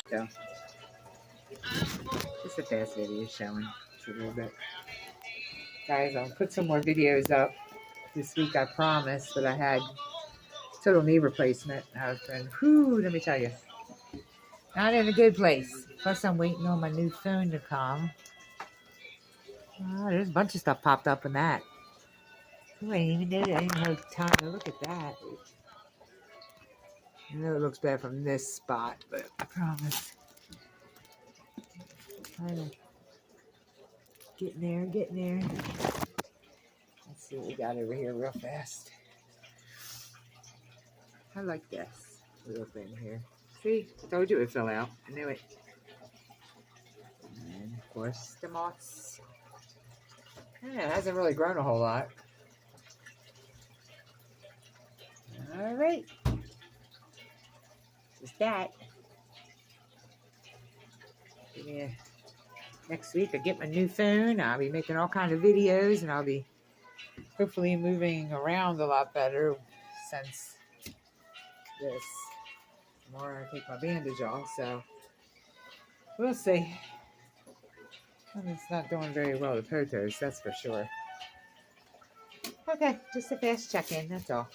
So, just a fast video showing a little bit. Guys, I'll put some more videos up this week, I promise, but I had total knee replacement. I've been, whew, let me tell you, not in a good place. Plus, I'm waiting on my new phone to come. Oh, there's a bunch of stuff popped up in that. Oh, I didn't even know that. I didn't have time to look at that. I know it looks bad from this spot, but I promise. Getting there, getting there. Let's see what we got over here real fast. I like this little thing here. See, I told you it would fill out. I knew it. And of course, the moths. Yeah, it hasn't really grown a whole lot. All right. Just that. Yeah. Next week, I get my new phone. I'll be making all kinds of videos, and I'll be hopefully moving around a lot better since this. Tomorrow I take my bandage off, so we'll see. And it's not doing very well with photos, that's for sure. Okay, just a fast check-in, that's all.